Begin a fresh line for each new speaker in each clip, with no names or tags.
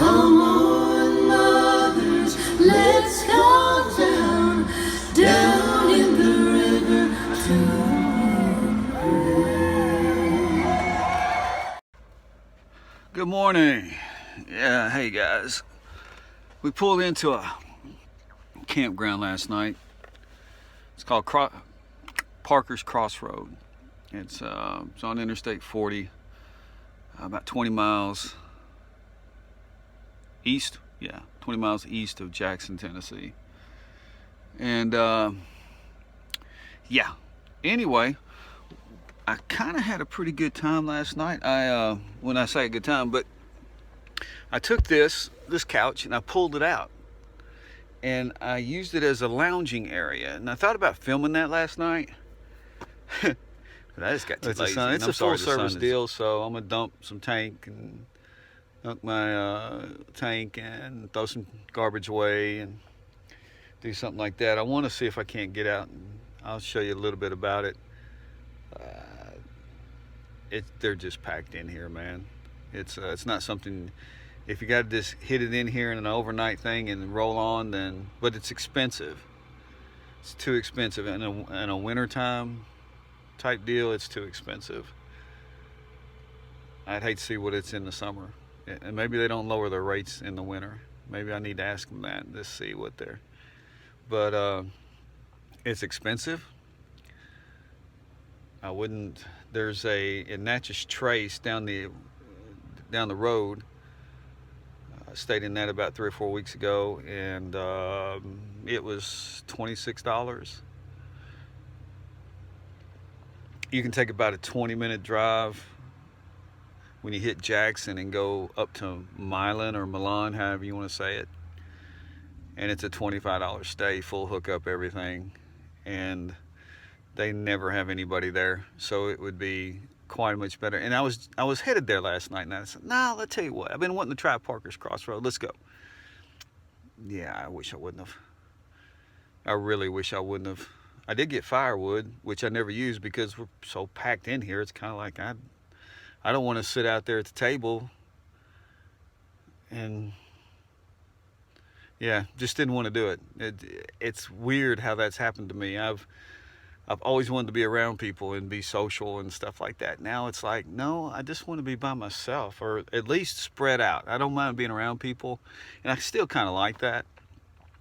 Come on, mothers, let's go down, down in the river to
Good morning. Yeah, hey guys. We pulled into a campground last night. It's called Parker's Crossroad. It's on Interstate 40, about 20 miles east. Yeah, 20 miles east of Jackson, Tennessee. And yeah. Anyway, I kind of had a pretty good time last night. When I say a good time, but I took this couch and I pulled it out and I used it as a lounging area. And I thought about filming that last night, but I just got too lazy. It's a full service deal, so I'm gonna dump some tank and dunk my tank and throw some garbage away and do something like that. I want to see if I can't get out, and I'll show you a little bit about it. They're just packed in here, man. It's not something, if you got to just hit it in here in an overnight thing and roll on, then, but it's expensive. It's too expensive in a wintertime type deal. It's too expensive. I'd hate to see what it's in the summer, and maybe they don't lower their rates in the winter. Maybe I need to ask them that and just see what they're, but it's expensive. I wouldn't. There's a Natchez Trace down the road. I stayed in that about 3 or 4 weeks ago, and it was $26. You can take about a 20-minute drive when you hit Jackson and go up to Milan or Milan, however you want to say it, and it's a $25 stay, full hookup, everything, and they never have anybody there, so it would be quite much better. And I was headed there last night, and I said, "No, let's tell you what. I've been wanting to try Parker's Crossroad. Let's go." Yeah, I wish I wouldn't have. I really wish I wouldn't have. I did get firewood, which I never use because we're so packed in here. It's kind of like I don't want to sit out there at the table, and yeah, just didn't want to do it. It's weird how that's happened to me. I've always wanted to be around people and be social and stuff like that. Now it's like, no, I just want to be by myself, or at least spread out. I don't mind being around people, and I still kind of like that.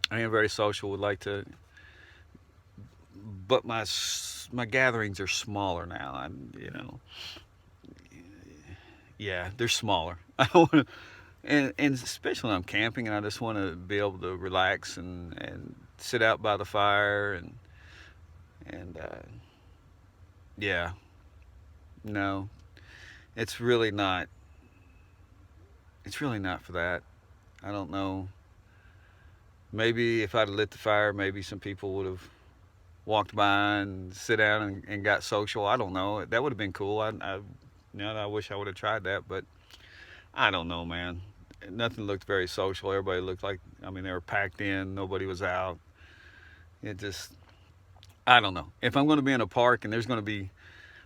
I am very social, would like to, but my gatherings are smaller now. Yeah, they're smaller. I don't want to, and especially when I'm camping, and I just want to be able to relax and sit out by the fire and yeah, no, it's really not for that. I don't know, maybe if I'd have lit the fire, maybe some people would have walked by and sit down and got social. I don't know, that would have been cool. I wish I would have tried that, but I don't know, man. Nothing looked very social. Everybody looked like, they were packed in, nobody was out. It just, I don't know. If I'm going to be in a park and there's going to be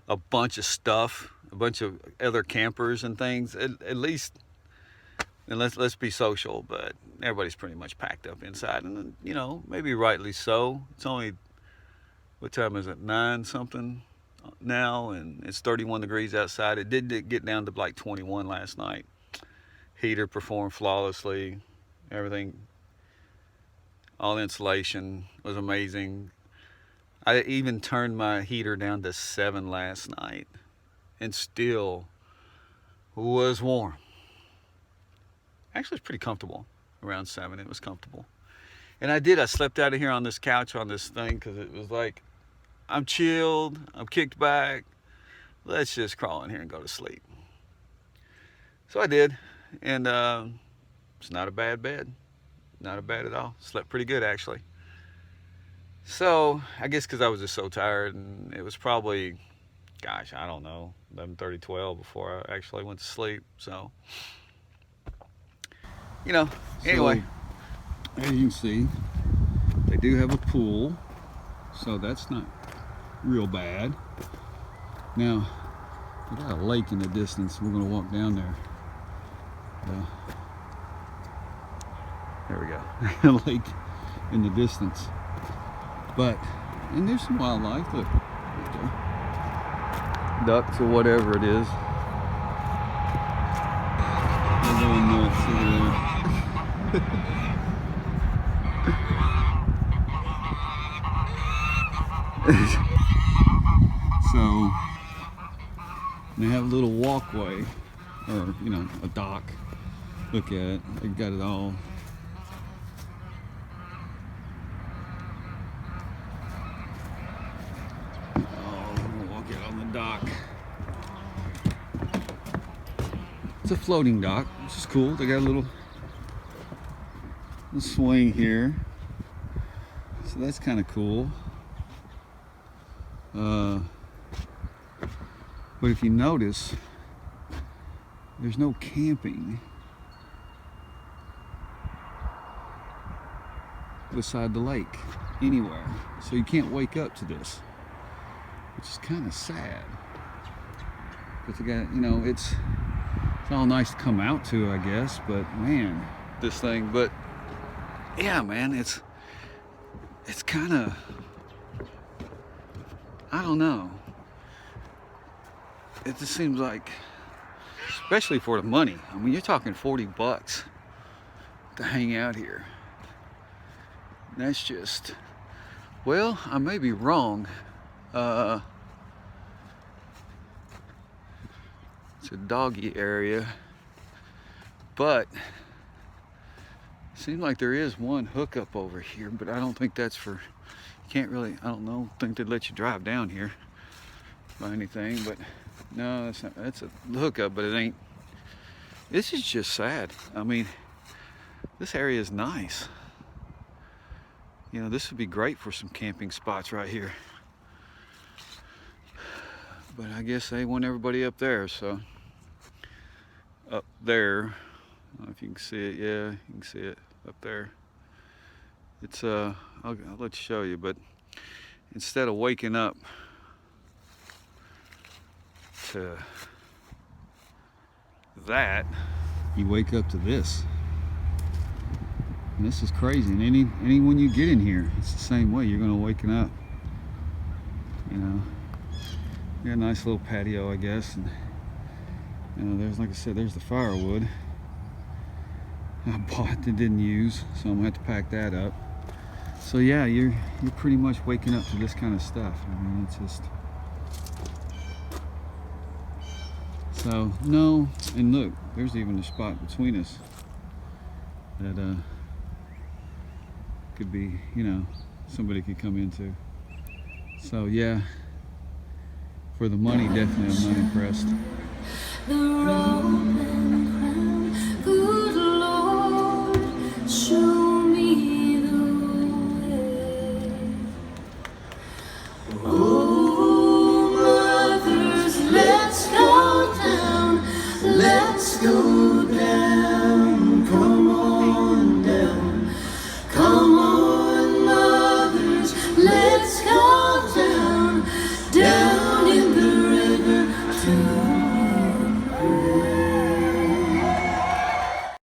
a bunch of stuff, a bunch of other campers and things, at least, and let's be social. But everybody's pretty much packed up inside, and maybe rightly so. It's only, what time is it? 9 something now, and it's 31 degrees outside. It did get down to like 21 last night. Heater performed flawlessly. Everything, all insulation was amazing. I even turned my heater down to 7 last night and still was warm. Actually, it's pretty comfortable. Around 7, it was comfortable. And I slept out of here on this couch on this thing because it was like, I'm chilled, I'm kicked back. Let's just crawl in here and go to sleep. So I did, and it's not a bad bed. Not bad at all. Slept pretty good, actually. So I guess because I was just so tired, and it was probably, gosh, I don't know, 11:30, 12 before I actually went to sleep. So, anyway.
So, as you can see, they do have a pool, so that's not real bad. Now, they got a lake in the distance. We're going to walk down there. There we go. Lake in the distance. But, and there's some wildlife. Look, right there. Ducks or whatever it is. They're going nuts. Look at that. So, they have a little walkway, or, you know, a dock. Look at it. They got it all. Dock. It's a floating dock, which is cool. They got a little swing here, so that's kind of cool. But if you notice, there's no camping beside the lake anywhere, so you can't wake up to this, which is kind of sad. But you got, you know, it's all nice to come out to, I guess. But man, this thing. But yeah, man, it's kind of, I don't know. It just seems like, especially for the money. I mean, you're talking $40 to hang out here. That's just, well, I may be wrong. It's a doggy area, but it seems like there is one hookup over here, but I don't think that's for, you can't really, I don't know, think they'd let you drive down here by anything, but no, that's not, that's a hookup, but it ain't. This is just sad. I mean, this area is nice. You know, this would be great for some camping spots right here. But I guess they want everybody up there, so up there, I don't know if you can see it. Yeah, you can see it up there. It's I'll let you show you, but instead of waking up to that, you wake up to this. And this is crazy. And anyone you get in here, it's the same way. You're gonna waken up, you know. Got a nice little patio, I guess, and you know, there's, like I said, there's the firewood I bought that didn't use, so I'm gonna have to pack that up. So yeah, you're pretty much waking up to this kind of stuff. I mean, it's just, so no. And look, there's even a spot between us that could be, you know, somebody could come into. So yeah. For the money, definitely, I'm not impressed.
The Roman crown, good Lord, show me the way. Oh, mothers, let's go down, let's go